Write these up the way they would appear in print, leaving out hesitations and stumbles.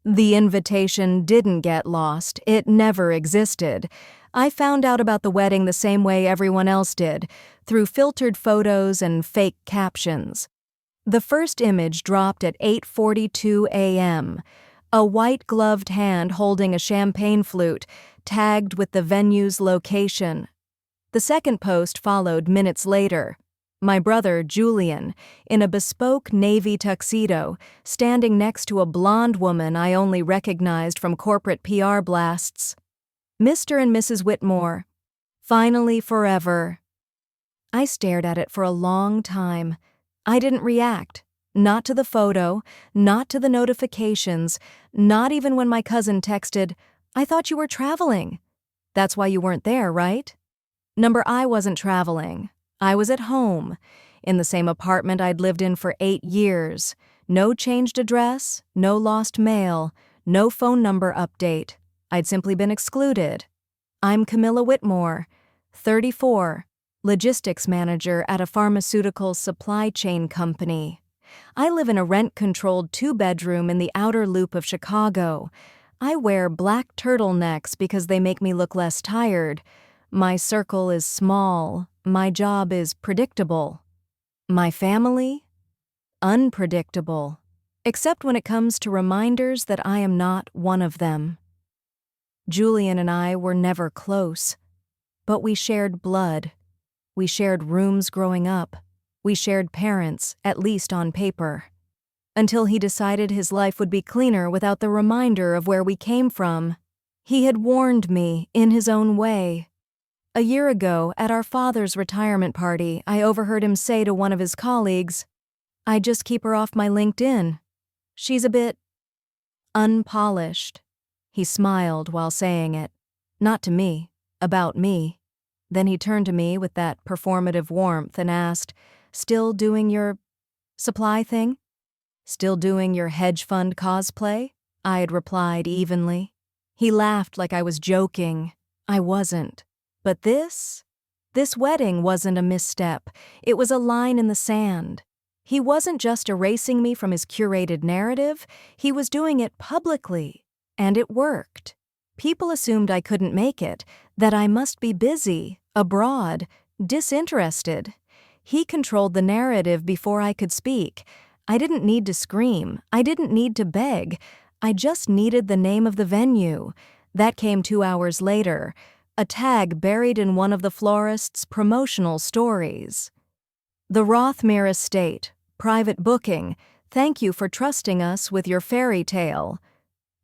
The invitation didn't get lost. It never existed. I found out about the wedding the same way everyone else did, through filtered photos and fake captions. The first image dropped at 8:42 a.m. A white-gloved hand holding a champagne flute, tagged with the venue's location. The second post followed minutes later. My brother, Julian, in a bespoke navy tuxedo, standing next to a blonde woman I only recognized from corporate PR blasts. Mr. and Mrs. Whitmore. Finally forever. I stared at it for a long time. I didn't react. Not to the photo, not to the notifications, not even when my cousin texted, "I thought you were traveling." That's why you weren't there, right? I wasn't traveling. I was at home, in the same apartment I'd lived in for 8 years. No changed address, no lost mail, no phone number update. I'd simply been excluded. I'm Camilla Whitmore, 34, logistics manager at a pharmaceutical supply chain company. I live in a rent-controlled 2-bedroom in the outer loop of Chicago. I wear black turtlenecks because they make me look less tired. My circle is small. My job is predictable. My family? Unpredictable. Except when it comes to reminders that I am not one of them. Julian and I were never close, but we shared blood. We shared rooms growing up. We shared parents, at least on paper. Until he decided his life would be cleaner without the reminder of where we came from. He had warned me, in his own way. A year ago, at our father's retirement party, I overheard him say to one of his colleagues, "I just keep her off my LinkedIn. She's a bit unpolished." He smiled while saying it. Not to me, about me. Then he turned to me with that performative warmth and asked, "Still doing your supply thing? Still doing your hedge fund cosplay?" I had replied evenly. He laughed like I was joking. I wasn't. But this wedding wasn't a misstep. It was a line in the sand. He wasn't just erasing me from his curated narrative, he was doing it publicly. And it worked. People assumed I couldn't make it, that I must be busy, abroad, disinterested. He controlled the narrative before I could speak. I didn't need to scream. I didn't need to beg. I just needed the name of the venue. That came 2 hours later. A tag buried in one of the florist's promotional stories. "The Rothmere Estate, private booking. Thank you for trusting us with your fairy tale."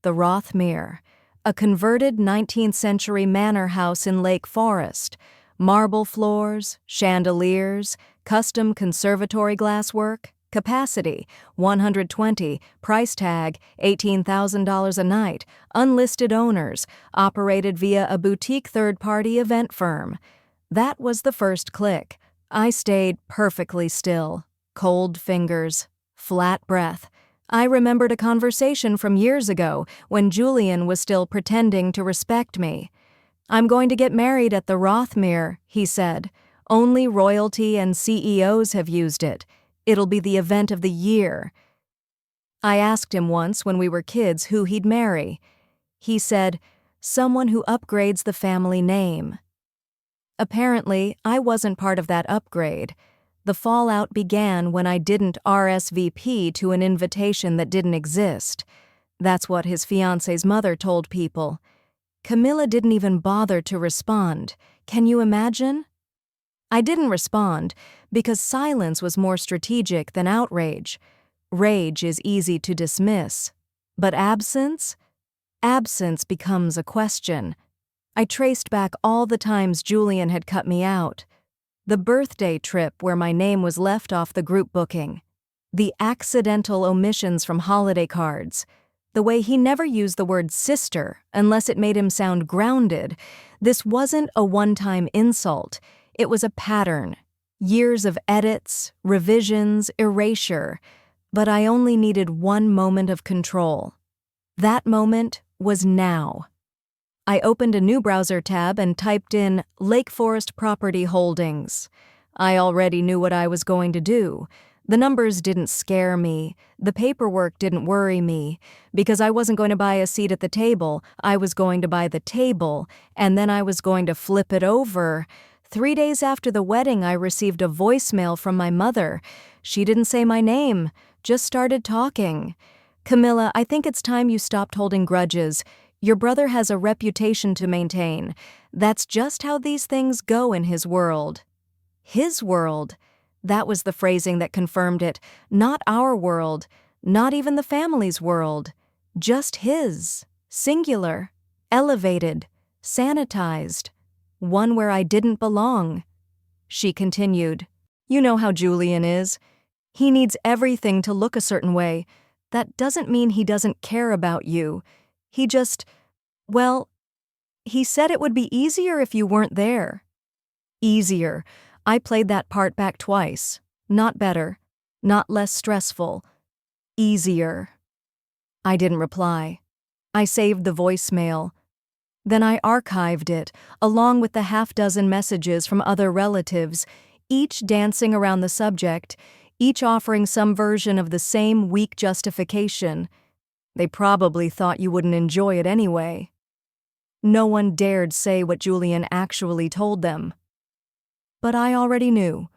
The Rothmere, a converted 19th century manor house in Lake Forest. Marble floors, chandeliers, custom conservatory glasswork. Capacity, 120, price tag, $18,000 a night, unlisted owners, operated via a boutique third-party event firm. That was the first click. I stayed perfectly still. Cold fingers, flat breath. I remembered a conversation from years ago when Julian was still pretending to respect me. "I'm going to get married at the Rothmere," he said. "Only royalty and CEOs have used it. It'll be the event of the year." I asked him once when we were kids who he'd marry. He said, "Someone who upgrades the family name." Apparently, I wasn't part of that upgrade. The fallout began when I didn't RSVP to an invitation that didn't exist. That's what his fiancé's mother told people. Camilla didn't even bother to respond. Can you imagine? I didn't respond because silence was more strategic than outrage. Rage is easy to dismiss. But absence? Absence becomes a question. I traced back all the times Julian had cut me out. The birthday trip where my name was left off the group booking. The accidental omissions from holiday cards. The way he never used the word sister unless it made him sound grounded. This wasn't a one-time insult. It was a pattern. Years of edits, revisions, erasure. But I only needed one moment of control. That moment was now. I opened a new browser tab and typed in Lake Forest Property Holdings. I already knew what I was going to do. The numbers didn't scare me. The paperwork didn't worry me. Because I wasn't going to buy a seat at the table, I was going to buy the table, and then I was going to flip it over. 3 days after the wedding, I received a voicemail from my mother. She didn't say my name, just started talking. "Camilla, I think it's time you stopped holding grudges. Your brother has a reputation to maintain. That's just how these things go in his world." His world? That was the phrasing that confirmed it. Not our world, not even the family's world. Just his. Singular. Elevated. Sanitized. One where I didn't belong. She continued, "You know how Julian is. He needs everything to look a certain way. That doesn't mean he doesn't care about you. He just, well, he said it would be easier if you weren't there." Easier. I played that part back twice. Not better. Not less stressful. Easier. I didn't reply. I saved the voicemail. Then I archived it, along with the half-dozen messages from other relatives, each dancing around the subject, each offering some version of the same weak justification. They probably thought you wouldn't enjoy it anyway. No one dared say what Julian actually told them. But I already knew.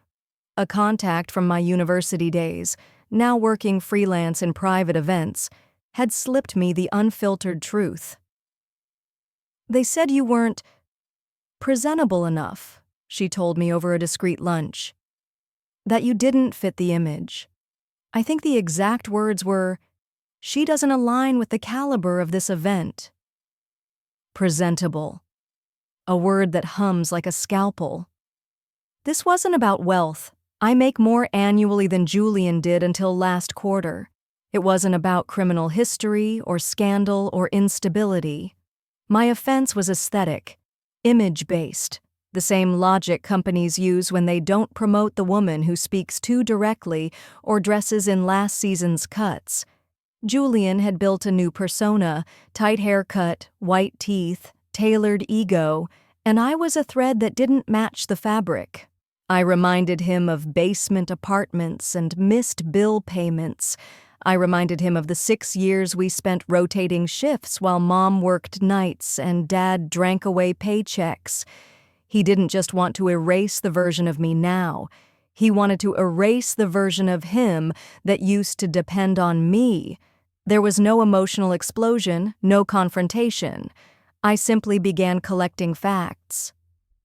A contact from my university days, now working freelance in private events, had slipped me the unfiltered truth. "They said you weren't presentable enough," she told me over a discreet lunch. "That you didn't fit the image. I think the exact words were, 'She doesn't align with the caliber of this event.'" Presentable. A word that hums like a scalpel. This wasn't about wealth. I make more annually than Julian did until last quarter. It wasn't about criminal history or scandal or instability. My offense was aesthetic, image-based, the same logic companies use when they don't promote the woman who speaks too directly or dresses in last season's cuts. Julian had built a new persona, tight haircut, white teeth, tailored ego, and I was a thread that didn't match the fabric. I reminded him of basement apartments and missed bill payments. I reminded him of the 6 years we spent rotating shifts while Mom worked nights and Dad drank away paychecks. He didn't just want to erase the version of me now. He wanted to erase the version of him that used to depend on me. There was no emotional explosion, no confrontation. I simply began collecting facts.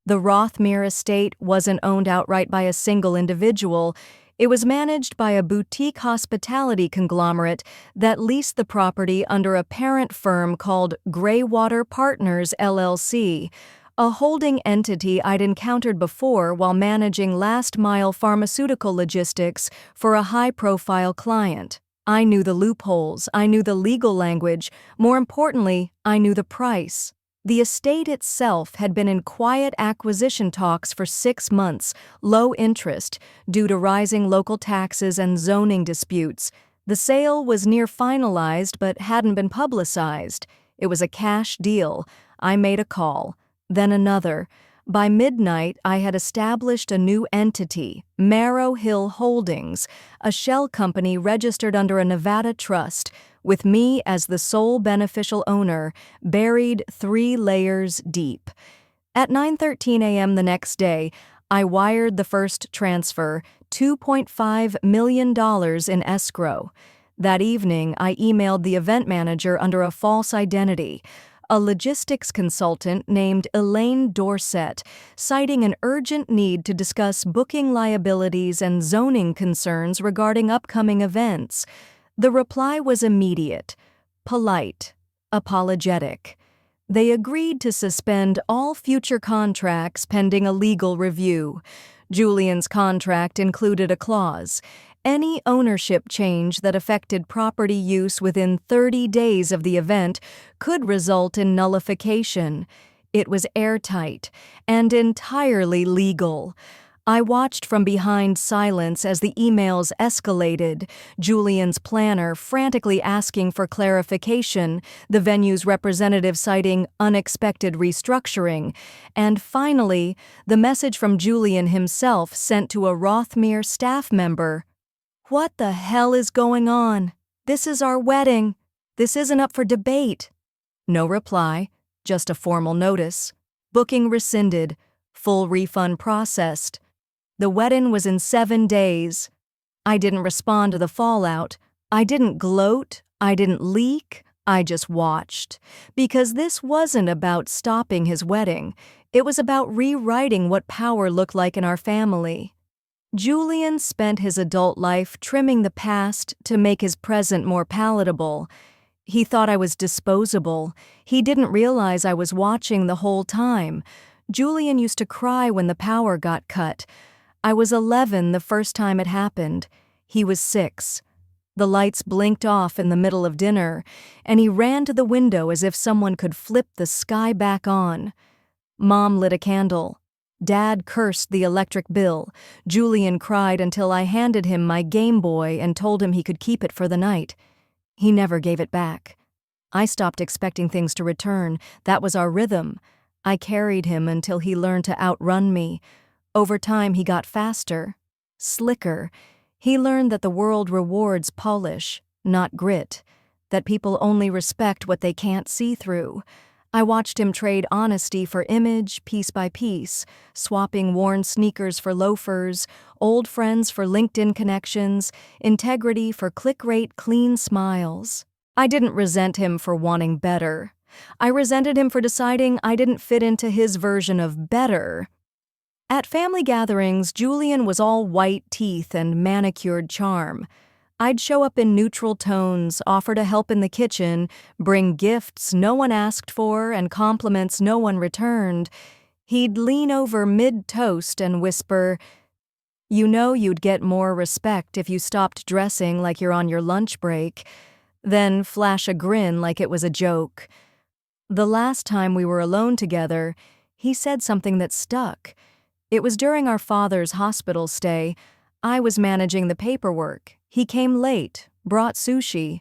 The Rothmere estate wasn't owned outright by a single individual. It was managed by a boutique hospitality conglomerate that leased the property under a parent firm called Greywater Partners, LLC, a holding entity I'd encountered before while managing last-mile pharmaceutical logistics for a high-profile client. I knew the loopholes, I knew the legal language, more importantly, I knew the price. The estate itself had been in quiet acquisition talks for 6 months, low interest, due to rising local taxes and zoning disputes. The sale was near finalized but hadn't been publicized. It was a cash deal. I made a call, then another. By midnight, I had established a new entity, Marrow Hill Holdings, a shell company registered under a Nevada trust, with me as the sole beneficial owner, buried 3 layers deep. At 9:13 a.m. the next day, I wired the first transfer, $2.5 million in escrow. That evening, I emailed the event manager under a false identity, a logistics consultant named Elaine Dorset, citing an urgent need to discuss booking liabilities and zoning concerns regarding upcoming events. The reply was immediate, polite, apologetic. They agreed to suspend all future contracts pending a legal review. Julian's contract included a clause: any ownership change that affected property use within 30 days of the event could result in nullification. It was airtight and entirely legal. I watched from behind silence as the emails escalated, Julian's planner frantically asking for clarification, the venue's representative citing unexpected restructuring, and finally, the message from Julian himself sent to a Rothmere staff member: "What the hell is going on? This is our wedding. This isn't up for debate." No reply, just a formal notice. Booking rescinded. Full refund processed. The wedding was in 7 days. I didn't respond to the fallout. I didn't gloat. I didn't leak. I just watched. Because this wasn't about stopping his wedding. It was about rewriting what power looked like in our family. Julian spent his adult life trimming the past to make his present more palatable. He thought I was disposable. He didn't realize I was watching the whole time. Julian used to cry when the power got cut. I was 11 the first time it happened. He was 6. The lights blinked off in the middle of dinner, and he ran to the window as if someone could flip the sky back on. Mom lit a candle. Dad cursed the electric bill. Julian cried until I handed him my Game Boy and told him he could keep it for the night. He never gave it back. I stopped expecting things to return. That was our rhythm. I carried him until he learned to outrun me. Over time, he got faster, slicker. He learned that the world rewards polish, not grit, that people only respect what they can't see through. I watched him trade honesty for image, piece by piece, swapping worn sneakers for loafers, old friends for LinkedIn connections, integrity for click-rate clean smiles. I didn't resent him for wanting better. I resented him for deciding I didn't fit into his version of better. At family gatherings, Julian was all white teeth and manicured charm. I'd show up in neutral tones, offer to help in the kitchen, bring gifts no one asked for and compliments no one returned. He'd lean over mid-toast and whisper, "You know you'd get more respect if you stopped dressing like you're on your lunch break," then flash a grin like it was a joke. The last time we were alone together, he said something that stuck. It was during our father's hospital stay. I was managing the paperwork. He came late, brought sushi.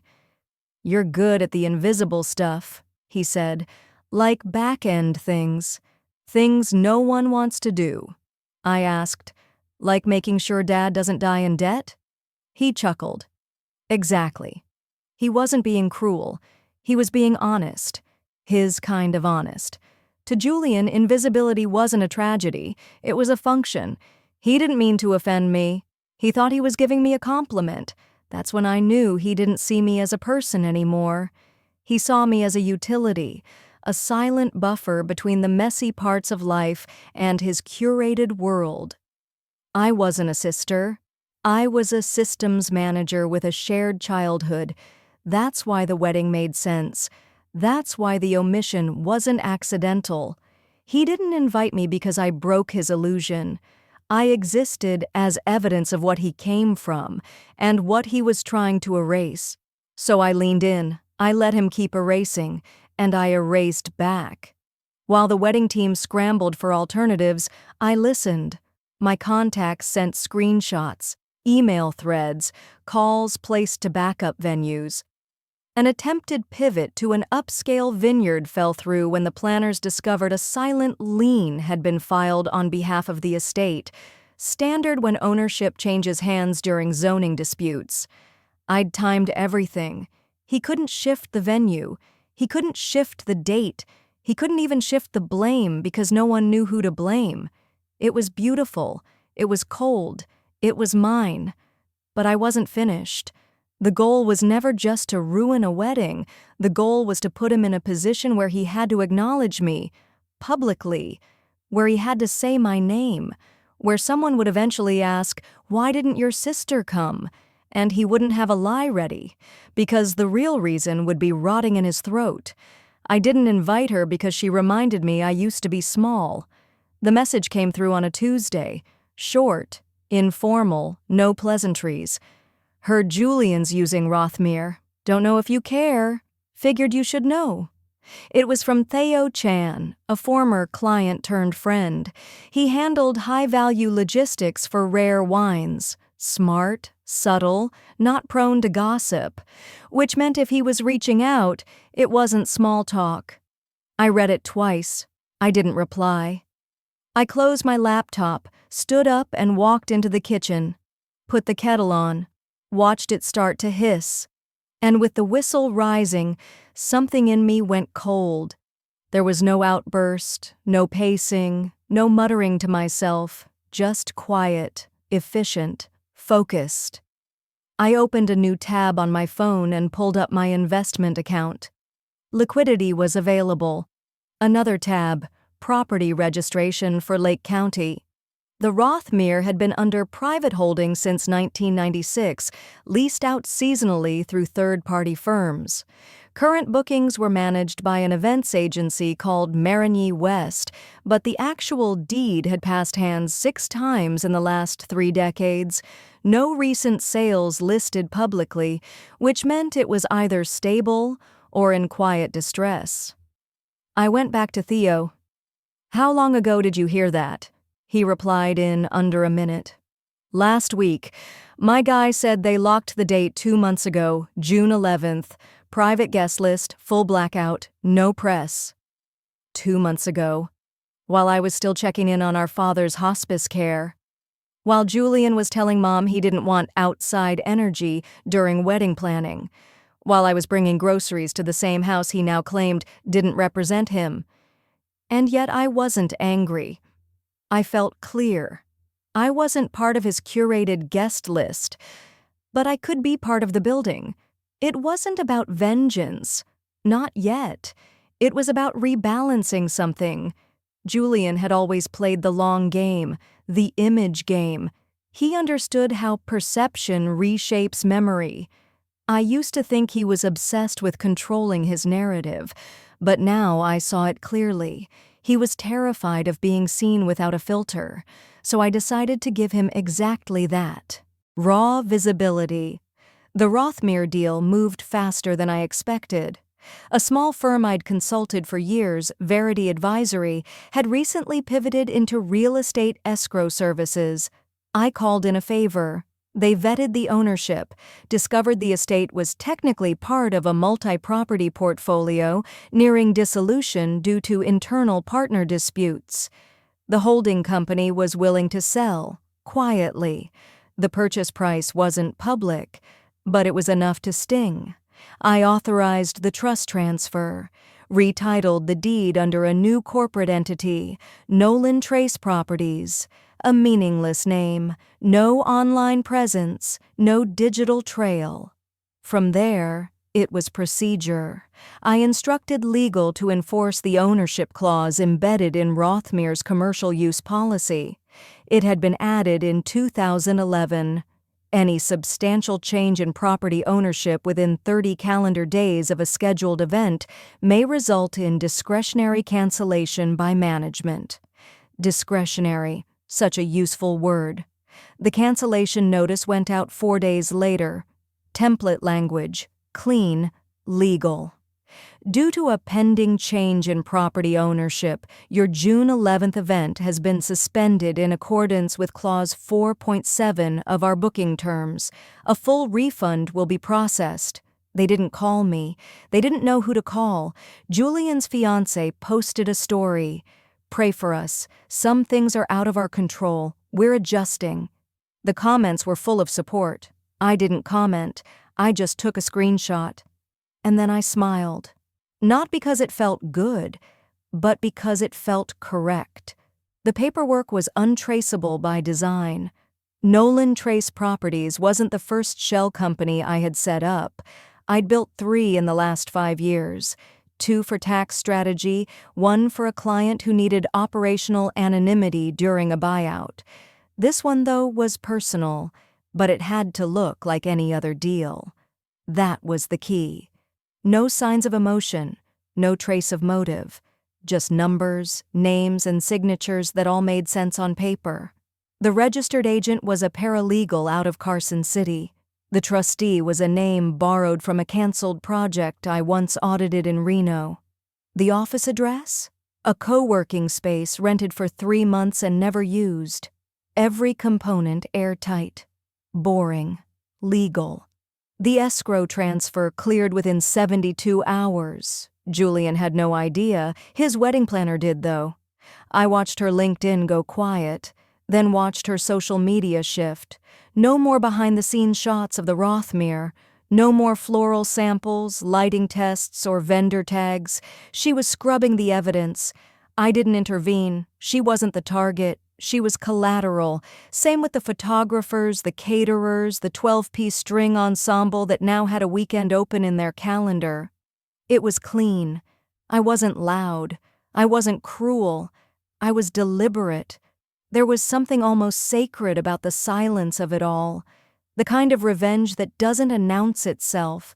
"You're good at the invisible stuff," he said, "like back-end things. Things no one wants to do." I asked, "Like making sure Dad doesn't die in debt?" He chuckled. Exactly. He wasn't being cruel. He was being honest. His kind of honest. To Julian, invisibility wasn't a tragedy. It was a function. He didn't mean to offend me. He thought he was giving me a compliment. That's when I knew he didn't see me as a person anymore. He saw me as a utility, a silent buffer between the messy parts of life and his curated world. I wasn't a sister. I was a systems manager with a shared childhood. That's why the wedding made sense. That's why the omission wasn't accidental. He didn't invite me because I broke his illusion. I existed as evidence of what he came from and what he was trying to erase. So I leaned in, I let him keep erasing, and I erased back. While the wedding team scrambled for alternatives, I listened. My contacts sent screenshots, email threads, calls placed to backup venues. An attempted pivot to an upscale vineyard fell through when the planners discovered a silent lien had been filed on behalf of the estate, standard when ownership changes hands during zoning disputes. I'd timed everything. He couldn't shift the venue. He couldn't shift the date. He couldn't even shift the blame because no one knew who to blame. It was beautiful. It was cold. It was mine. But I wasn't finished. The goal was never just to ruin a wedding. The goal was to put him in a position where he had to acknowledge me, publicly, where he had to say my name, where someone would eventually ask, "Why didn't your sister come?" And he wouldn't have a lie ready, because the real reason would be rotting in his throat. I didn't invite her because she reminded me I used to be small. The message came through on a Tuesday, short, informal, no pleasantries. Heard Julian's using Rothmere. Don't know if you care. Figured you should know. It was from Theo Chan, a former client-turned-friend. He handled high-value logistics for rare wines. Smart, subtle, not prone to gossip. Which meant if he was reaching out, it wasn't small talk. I read it twice. I didn't reply. I closed my laptop, stood up and walked into the kitchen. Put the kettle on. watched it start to hiss, and with the whistle rising, something in me went cold. There was no outburst, no pacing, no muttering to myself, just quiet, efficient, focused. I opened a new tab on my phone and pulled up my investment account. Liquidity was available. Another tab, property registration for Lake County. The Rothmere had been under private holding since 1996, leased out seasonally through third-party firms. Current bookings were managed by an events agency called Marigny West, but the actual deed had passed hands 6 times in the last 3 decades. No recent sales listed publicly, which meant it was either stable or in quiet distress. I went back to Theo. "How long ago did you hear that?" He replied in under a minute. "Last week. My guy said they locked the date 2 months ago, June 11th. Private guest list, full blackout, no press." 2 months ago. While I was still checking in on our father's hospice care. While Julian was telling Mom he didn't want outside energy during wedding planning. While I was bringing groceries to the same house he now claimed didn't represent him. And yet I wasn't angry. I felt clear. I wasn't part of his curated guest list, but I could be part of the building. It wasn't about vengeance. Not yet. It was about rebalancing something. Julian had always played the long game, the image game. He understood how perception reshapes memory. I used to think he was obsessed with controlling his narrative, but now I saw it clearly. He was terrified of being seen without a filter, so I decided to give him exactly that. Raw visibility. The Rothmere deal moved faster than I expected. A small firm I'd consulted for years, Verity Advisory, had recently pivoted into real estate escrow services. I called in a favor. They vetted the ownership, discovered the estate was technically part of a multi-property portfolio nearing dissolution due to internal partner disputes. The holding company was willing to sell, quietly. The purchase price wasn't public, but it was enough to sting. I authorized the trust transfer, retitled the deed under a new corporate entity, Nolan Trace Properties. A meaningless name, no online presence, no digital trail. From there, it was procedure. I instructed legal to enforce the ownership clause embedded in Rothmere's commercial use policy. It had been added in 2011. Any substantial change in property ownership within 30 calendar days of a scheduled event may result in discretionary cancellation by management. Discretionary. Such a useful word. The cancellation notice went out 4 days later. Template language, clean, legal. Due to a pending change in property ownership, your June 11th event has been suspended in accordance with Clause 4.7 of our booking terms. A full refund will be processed. They didn't call me. They didn't know who to call. Julian's fiancé posted a story. "Pray for us. Some things are out of our control. We're adjusting." The comments were full of support. I didn't comment. I just took a screenshot. And then I smiled. Not because it felt good, but because it felt correct. The paperwork was untraceable by design. Nolan Trace Properties wasn't the first shell company I had set up. I'd built 3 in the last 5 years. 2 for tax strategy, 1 for a client who needed operational anonymity during a buyout. This one, though, was personal, but it had to look like any other deal. That was the key. No signs of emotion, no trace of motive, just numbers, names, and signatures that all made sense on paper. The registered agent was a paralegal out of Carson City. The trustee was a name borrowed from a canceled project I once audited in Reno. The office address? A co-working space rented for 3 months and never used. Every component airtight. Boring. Legal. The escrow transfer cleared within 72 hours. Julian had no idea. His wedding planner did, though. I watched her LinkedIn go quiet. then watched her social media shift. No more behind-the-scenes shots of the Rothmere. No more floral samples, lighting tests, or vendor tags. She was scrubbing the evidence. I didn't intervene. She wasn't the target. She was collateral. Same with the photographers, the caterers, the 12-piece string ensemble that now had a weekend open in their calendar. It was clean. I wasn't loud. I wasn't cruel. I was deliberate. There was something almost sacred about the silence of it all, the kind of revenge that doesn't announce itself,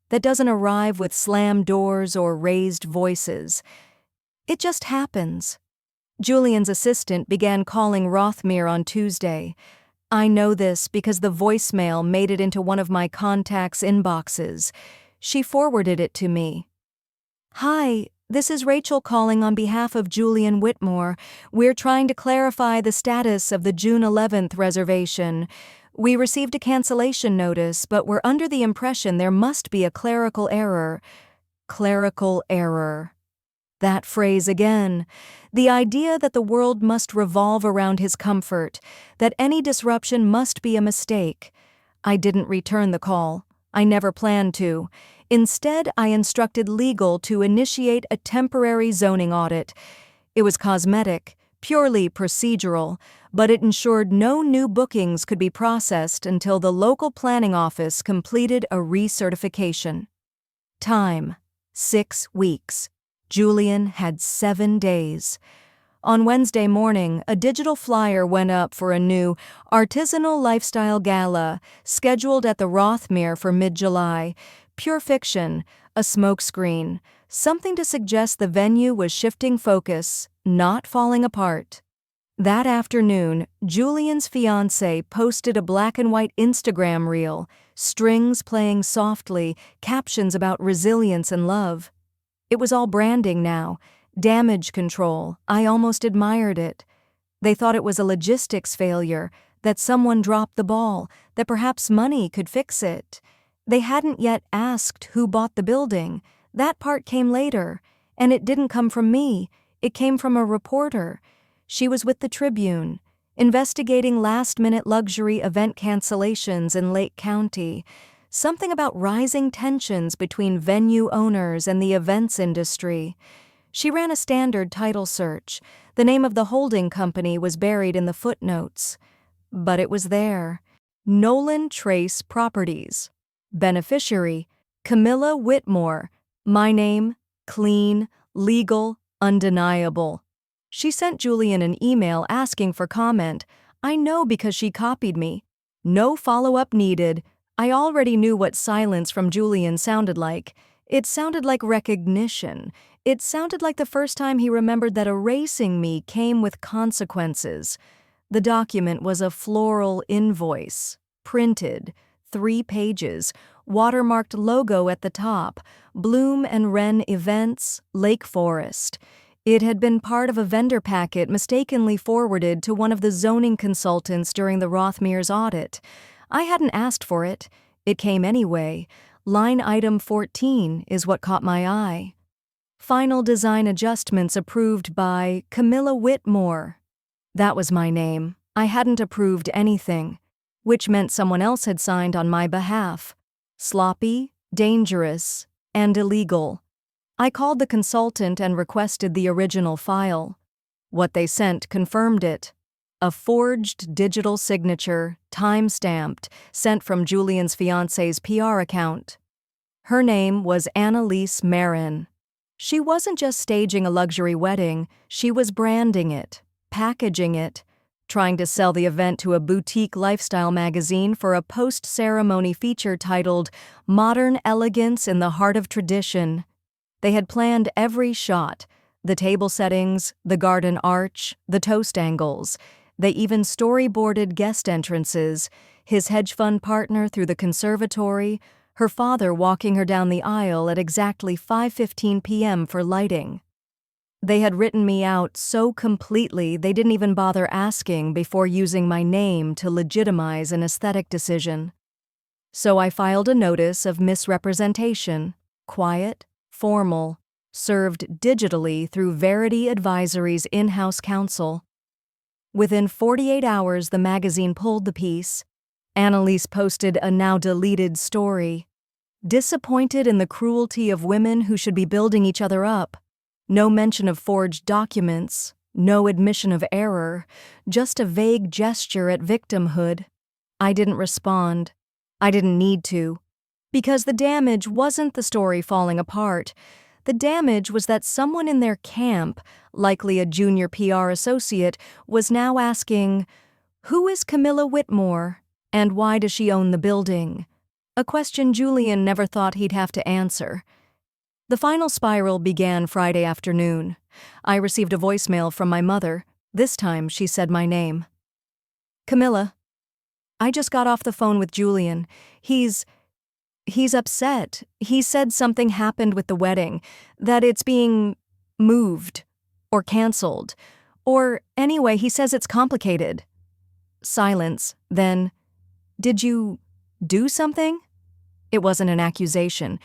that doesn't arrive with slammed doors or raised voices. It just happens. Julian's assistant began calling Rothmere on Tuesday. I know this because the voicemail made it into one of my contacts' inboxes. She forwarded it to me. "Hi, this is Rachel calling on behalf of Julian Whitmore. We're trying to clarify the status of the June 11th reservation. We received a cancellation notice, but we're under the impression there must be a clerical error." Clerical error. That phrase again. The idea that the world must revolve around his comfort, that any disruption must be a mistake. I didn't return the call. I never planned to. Instead, I instructed legal to initiate a temporary zoning audit. It was cosmetic, purely procedural, but it ensured no new bookings could be processed until the local planning office completed a recertification. Time: 6 weeks. Julian had 7 days. On Wednesday morning, a digital flyer went up for a new artisanal lifestyle gala scheduled at the Rothmere for mid-July. Pure fiction, a smokescreen, something to suggest the venue was shifting focus, not falling apart. That afternoon, Julian's fiancé posted a black-and-white Instagram reel, strings playing softly, captions about resilience and love. It was all branding now, damage control. I almost admired it. They thought it was a logistics failure, that someone dropped the ball, that perhaps money could fix it. They hadn't yet asked who bought the building. That part came later, and it didn't come from me. It came from a reporter. She was with the Tribune, investigating last-minute luxury event cancellations in Lake County. Something about rising tensions between venue owners and the events industry. She ran a standard title search. The name of the holding company was buried in the footnotes. But it was there. Nolan Trace Properties. Beneficiary: Camilla Whitmore. My name: clean, legal, undeniable. She sent Julian an email asking for comment. I know because she copied me. No follow-up needed. I already knew what silence from Julian sounded like. It sounded like recognition. It sounded like the first time he remembered that erasing me came with consequences. The document was a floral invoice, printed, 3 pages, watermarked logo at the top, Bloom and Wren Events, Lake Forest. It had been part of a vendor packet mistakenly forwarded to one of the zoning consultants during the Rothmere's audit. I hadn't asked for it. It came anyway. Line item 14 is what caught my eye. Final design adjustments approved by Camilla Whitmore. That was my name. I hadn't approved anything, which meant someone else had signed on my behalf. Sloppy, dangerous, and illegal. I called the consultant and requested the original file. What they sent confirmed it. A forged digital signature, time-stamped, sent from Julian's fiancé's PR account. Her name was Annalise Marin. She wasn't just staging a luxury wedding, she was branding it, packaging it, trying to sell the event to a boutique lifestyle magazine for a post-ceremony feature titled Modern Elegance in the Heart of Tradition. They had planned every shot, the table settings, the garden arch, the toast angles. They even storyboarded guest entrances, his hedge fund partner through the conservatory, her father walking her down the aisle at exactly 5:15 p.m. for lighting. They had written me out so completely they didn't even bother asking before using my name to legitimize an aesthetic decision. So I filed a notice of misrepresentation, quiet, formal, served digitally through Verity Advisory's in-house counsel. Within 48 hours, the magazine pulled the piece. Annalise posted a now-deleted story. Disappointed in the cruelty of women who should be building each other up. No mention of forged documents, no admission of error, just a vague gesture at victimhood. I didn't respond. I didn't need to. Because the damage wasn't the story falling apart. The damage was that someone in their camp, likely a junior PR associate, was now asking, "Who is Camilla Whitmore, and why does she own the building?" A question Julian never thought he'd have to answer. The final spiral began Friday afternoon. I received a voicemail from my mother. This time she said my name. "Camilla, I just got off the phone with Julian. He's upset. He said something happened with the wedding, that it's being moved or canceled. Or anyway, he says it's complicated." Silence. Then, "Did you do something?" It wasn't an accusation.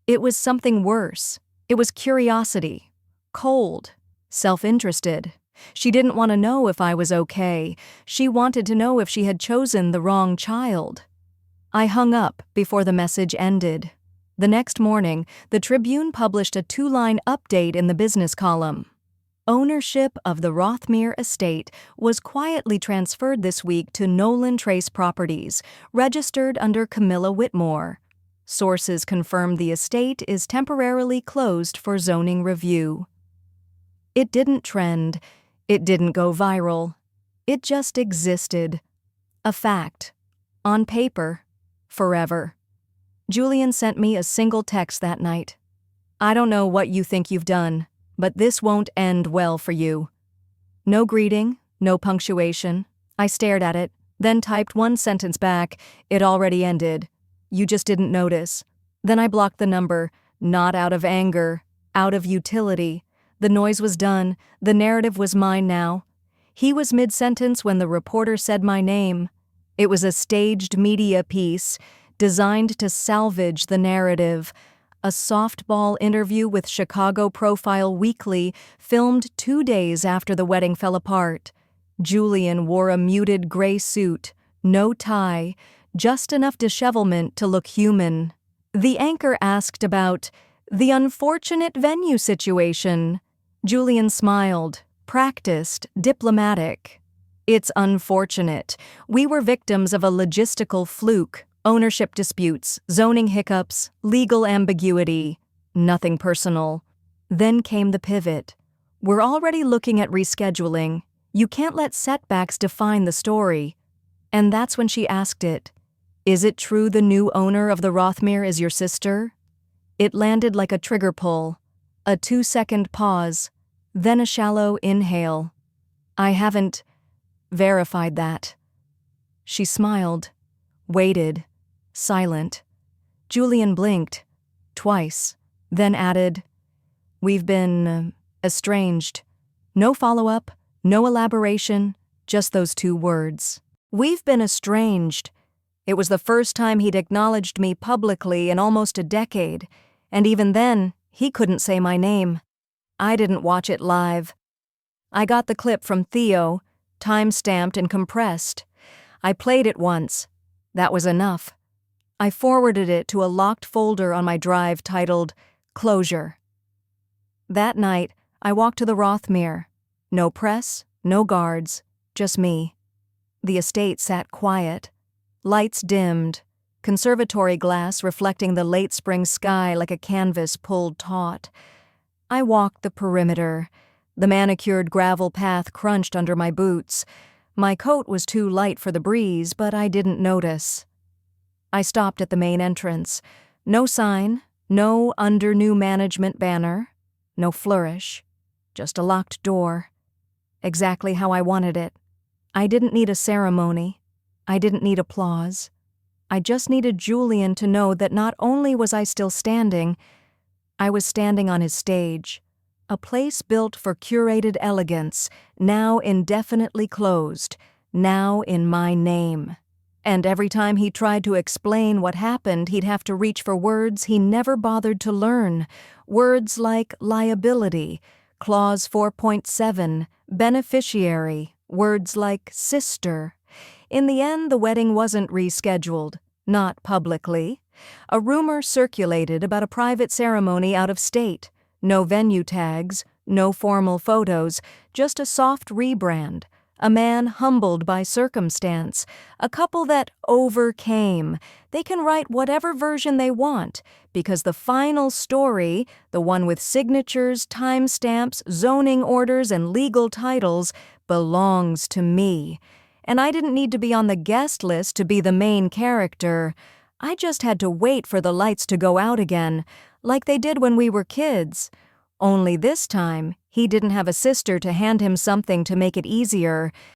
It was something worse. It was curiosity. Cold. Self-interested. She didn't want to know if I was okay. She wanted to know if she had chosen the wrong child. I hung up before the message ended. The next morning, the Tribune published a 2-line update in the business column. Ownership of the Rothmere estate was quietly transferred this week to Nolan Trace Properties, registered under Camilla Whitmore. Sources confirmed the estate is temporarily closed for zoning review. It didn't trend. It didn't go viral. It just existed. A fact. On paper. Forever. Julian sent me a single text that night. "I don't know what you think you've done, but this won't end well for you." No greeting, no punctuation. I stared at it, then typed one sentence back. "It already ended. You just didn't notice." Then I blocked the number, not out of anger, out of utility. The noise was done. The narrative was mine now. He was mid-sentence when the reporter said my name. It was a staged media piece designed to salvage the narrative. A softball interview with Chicago Profile Weekly, filmed 2 days after the wedding fell apart. Julian wore a muted gray suit, no tie, just enough dishevelment to look human. The anchor asked about the unfortunate venue situation. Julian smiled, practiced, diplomatic. "It's unfortunate. We were victims of a logistical fluke, ownership disputes, zoning hiccups, legal ambiguity. Nothing personal." Then came the pivot. "We're already looking at rescheduling. You can't let setbacks define the story." And that's when she asked it. "Is it true the new owner of the Rothmere is your sister?" It landed like a trigger pull. A 2-second pause, then a shallow inhale. "I haven't verified that." She smiled, waited, silent. Julian blinked, twice, then added, "We've been estranged." No follow-up, no elaboration, just those 2 words. "We've been estranged." It was the first time he'd acknowledged me publicly in almost a decade, and even then, he couldn't say my name. I didn't watch it live. I got the clip from Theo, time-stamped and compressed. I played it once. That was enough. I forwarded it to a locked folder on my drive titled Closure. That night, I walked to the Rothmere. No press, no guards, just me. The estate sat quiet. Lights dimmed, conservatory glass reflecting the late spring sky like a canvas pulled taut. I walked the perimeter. The manicured gravel path crunched under my boots. My coat was too light for the breeze, but I didn't notice. I stopped at the main entrance. No sign, no under new management banner, no flourish, just a locked door. Exactly how I wanted it. I didn't need a ceremony. I didn't need applause. I just needed Julian to know that not only was I still standing, I was standing on his stage, a place built for curated elegance, now indefinitely closed, now in my name. And every time he tried to explain what happened, he'd have to reach for words he never bothered to learn, words like liability, Clause 4.7, beneficiary, words like sister. In the end, the wedding wasn't rescheduled, not publicly. A rumor circulated about a private ceremony out of state. No venue tags, no formal photos, just a soft rebrand. A man humbled by circumstance. A couple that overcame. They can write whatever version they want, because the final story, the one with signatures, timestamps, zoning orders, and legal titles, belongs to me. And I didn't need to be on the guest list to be the main character. I just had to wait for the lights to go out again, like they did when we were kids. Only this time, he didn't have a sister to hand him something to make it easier.